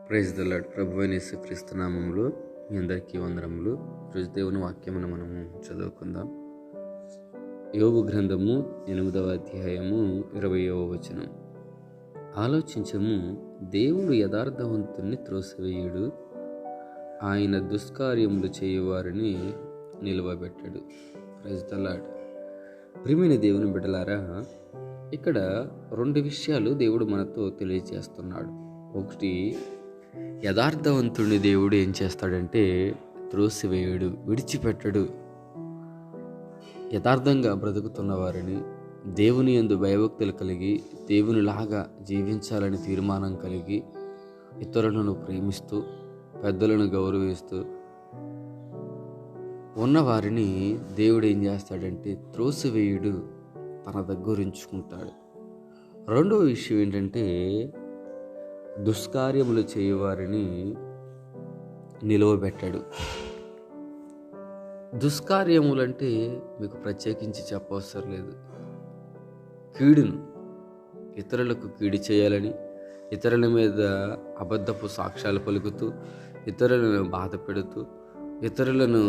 Praise the lord. ప్రభువైన యేసుక్రీస్తు నామములో మీ అందరికీ వందనములు. ఈరోజు దేవుని వాక్యమును మనము చదువుకుందాం. యోబు గ్రంథము 8వ అధ్యాయము 20వ వచనం. ఆలోచించము, దేవుడు యథార్థవంతుణ్ణి త్రోసివేయుడు, ఆయన దుష్కార్యములు చేయువారిని నిలువబెట్టడు. Praise the Lord. ప్రియమైన దేవుని బిడ్డలారా, ఇక్కడ రెండు విషయాలు దేవుడు మనతో తెలియజేస్తున్నాడు. ఒకటి, యథార్థవంతుడిని దేవుడు ఏం చేస్తాడంటే త్రోసివేయుడు, విడిచిపెట్టడు. యథార్థంగా బ్రతుకుతున్న వారిని, దేవుని యందు భయభక్తులు కలిగి దేవునిలాగా జీవించాలని తీర్మానం కలిగి ఇతరులను ప్రేమిస్తూ పెద్దలను గౌరవిస్తూ ఉన్నవారిని దేవుడు ఏం చేస్తాడంటే త్రోసివేయుడు, తన దగ్గర ఉంచుకుంటాడు. రెండవ విషయం ఏంటంటే దుష్కార్యములు చేయువారిని నిలువబెట్టాడు. దుష్కార్యములంటే మీకు ప్రత్యేకించి చెప్పవసరం లేదు. కీడును, ఇతరులకు కీడు చేయాలని, ఇతరుల మీద అబద్ధపు సాక్ష్యాలు పలుకుతూ, ఇతరులను బాధ పెడుతూ, ఇతరులను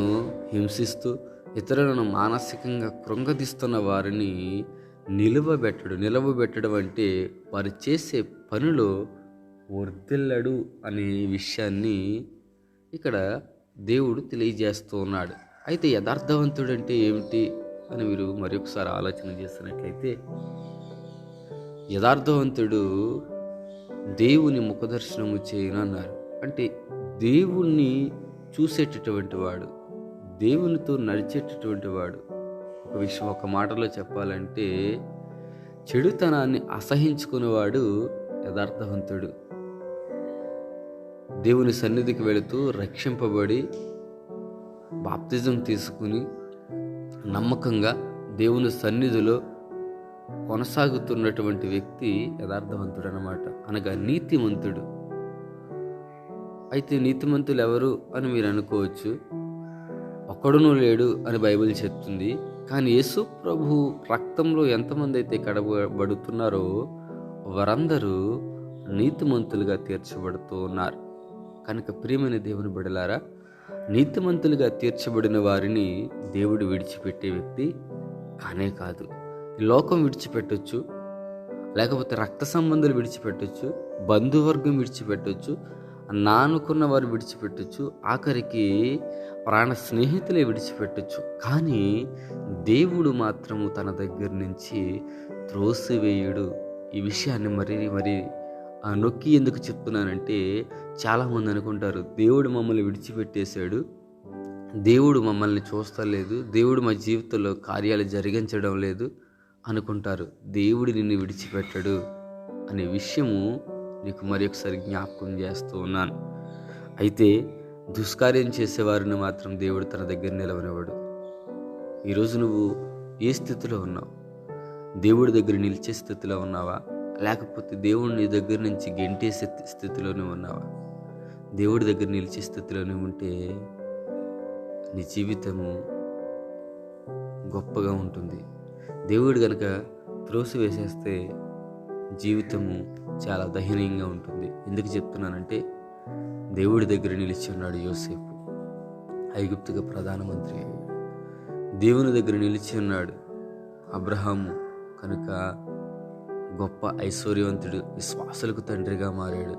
హింసిస్తూ, ఇతరులను మానసికంగా కృంగదీస్తున్న వారిని నిలువబెట్టడం అంటే వారు చేసే పనిలో వర్ధిల్లడు అనే విషయాన్ని ఇక్కడ దేవుడు తెలియజేస్తూ ఉన్నాడు. అయితే యథార్థవంతుడు అంటే ఏమిటి అని మీరు మరొకసారి ఆలోచన చేస్తున్నట్లయితే, యథార్థవంతుడు దేవుని ముఖదర్శనము చేయనన్నారు. అంటే దేవుణ్ణి చూసేటటువంటి వాడు, దేవునితో నడిచేటటువంటి వాడు. ఒక మాటలో చెప్పాలంటే చెడుతనాన్ని అసహించుకునేవాడు యథార్థవంతుడు. దేవుని సన్నిధికి వెళుతూ రక్షింపబడి బాప్తిజం తీసుకుని నమ్మకంగా దేవుని సన్నిధిలో కొనసాగుతున్నటువంటి వ్యక్తి యథార్థవంతుడు అన్నమాట, అనగా నీతిమంతుడు. అయితే నీతిమంతులు ఎవరు అని మీరు అనుకోవచ్చు. ఒక్కడునూ లేడు అని బైబిల్ చెప్తుంది. కానీ యేసు ప్రభు రక్తంలో ఎంతమంది అయితే కడగబడుతున్నారో వారందరూ నీతిమంతులుగా తీర్చబడుతూ ఉన్నారు. కనుక ప్రియమైన దేవుని బిడ్డలారా, నీతిమంతులుగా తీర్చబడిన వారిని దేవుడు విడిచిపెట్టే వ్యక్తి కానే కాదు. ఈ లోకం విడిచిపెట్టొచ్చు, లేకపోతే రక్త సంబంధాలు విడిచిపెట్టొచ్చు, బంధువర్గం విడిచిపెట్టొచ్చు, నానుకున్న వారు విడిచిపెట్టొచ్చు, ఆఖరికి ప్రాణ స్నేహితులే విడిచిపెట్టొచ్చు. కానీ దేవుడు మాత్రము తన దగ్గర నుంచి త్రోసివేయుడు. ఈ విషయాన్ని మరీ నొక్కి ఎందుకు చెప్తున్నానంటే, చాలామంది అనుకుంటారు దేవుడు మమ్మల్ని విడిచిపెట్టేశాడు, దేవుడు మమ్మల్ని చూస్తలేదు, దేవుడు మా జీవితంలో కార్యాలు జరిగించడం లేదు అనుకుంటారు. దేవుడు నిన్ను విడిచిపెట్టడు అనే విషయము నీకు మరొకసారి జ్ఞాపకం చేస్తూ ఉన్నాను. అయితే దుష్కార్యం చేసేవారిని మాత్రం దేవుడు తన దగ్గర నిలవనివ్వడు. ఈరోజు నువ్వు ఏ స్థితిలో ఉన్నావు? దేవుడి దగ్గర నిలిచే స్థితిలో ఉన్నావా, లేకపోతే దేవుడు నీ దగ్గర నుంచి గెంటేసే స్థితిలోనే ఉన్నావా? దేవుడి దగ్గర నిలిచే స్థితిలోనే ఉంటే నీ జీవితము గొప్పగా ఉంటుంది. దేవుడు కనుక త్రోసివేసేస్తే జీవితము చాలా దయనీయంగా ఉంటుంది. ఎందుకు చెప్తున్నానంటే, దేవుడి దగ్గర నిలిచి ఉన్నాడు యోసేపు, ఐగుప్తుగా ప్రధానమంత్రి. దేవుని దగ్గర నిలిచి ఉన్నాడు అబ్రహాము, కనుక గొప్ప ఐశ్వర్యవంతుడు, విశ్వాసులకు తండ్రిగా మారాడు.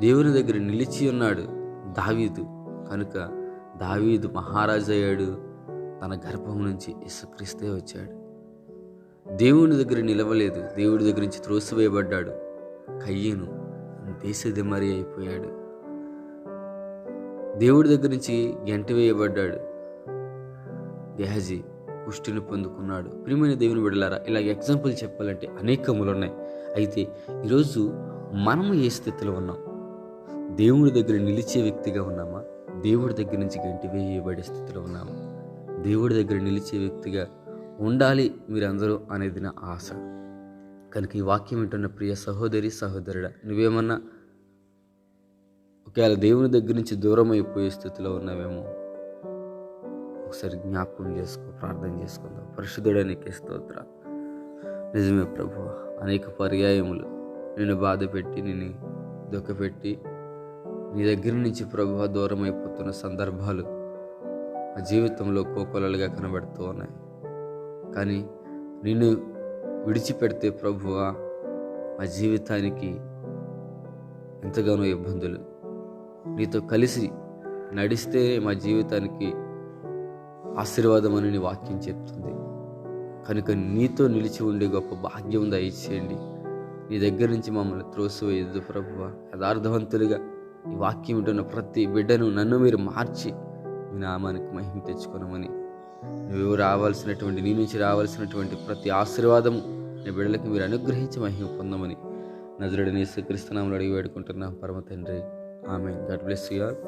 దేవుని దగ్గర నిలిచి ఉన్నాడు దావీదు, కనుక దావీదు మహారాజు అయ్యాడు. తన గర్భం నుంచి యేసుక్రీస్తే వచ్చాడు. దేవుని దగ్గర నిలవలేదు, దేవుడి దగ్గర నుంచి త్రోసివేయబడ్డాడు. కయ్యను దేశదిమ్మరి అయిపోయాడు. దేవుడి దగ్గర నుంచి గెంట వేయబడ్డాడు. గెహజీ పుష్టిని పొందుకున్నాడు. ప్రియమైన దేవుని బిడ్డలారా, ఇలా ఎగ్జాంపుల్ చెప్పాలంటే అనేకములు ఉన్నాయి. అయితే ఈరోజు మనము ఏ స్థితిలో ఉన్నాం? దేవుడి దగ్గర నిలిచే వ్యక్తిగా ఉన్నామా? దేవుడి దగ్గర నుంచి గంటి వేయబడే స్థితిలో ఉన్నామా? దేవుడి దగ్గర నిలిచే వ్యక్తిగా ఉండాలి మీరందరూ అనేది నా ఆశ. కనుక ఈ వాక్యం వింటున్న ప్రియ సహోదరి సహోదరుడా, నువ్వేమన్నా ఒకవేళ దేవుని దగ్గర నుంచి దూరం అయిపోయే స్థితిలో ఉన్నావేమో, ఒకసారి జ్ఞాపకం చేసుకో, ప్రార్థన చేసుకుందాం. పరిశుద్ధుడా నీకే స్తోత్రాలు. నిజమే ప్రభువా, అనేక పర్యాయములు నిన్ను బాధ పెట్టి, నిన్ను దుఃఖపెట్టి నీ దగ్గర నుంచి ప్రభువా దూరం అయిపోతున్న సందర్భాలు మా జీవితంలో కోకొలలుగా కనబడుతూ ఉన్నాయి. కానీ నిన్ను విడిచిపెడితే ప్రభువా మా జీవితానికి ఎంతగానో ఇబ్బందులు. నీతో కలిసి నడిస్తే మా జీవితానికి ఆశీర్వాదం అని నీ వాక్యం చెప్తుంది. కనుక నీతో నిలిచి ఉండే గొప్ప భాగ్యం దయచేయండి. నీ దగ్గర నుంచి మమ్మల్ని త్రోసివేయద్దు ప్రభువా. యథార్థవంతులుగా ఈ వాక్యం ఉంటున్న ప్రతి బిడ్డను నన్ను మీరు మార్చి మీ నామానికి మహిమ తెచ్చుకోనమని, నీ నుంచి రావాల్సినటువంటి ప్రతి ఆశీర్వాదం నీ బిడ్డలకి మీరు అనుగ్రహించి మహిమ పొందమని నజరేయుడైన యేసుక్రీస్తు నామములో అడిగి వేడుకుంటున్నాం పరమ తండ్రి. Amen. God bless you all.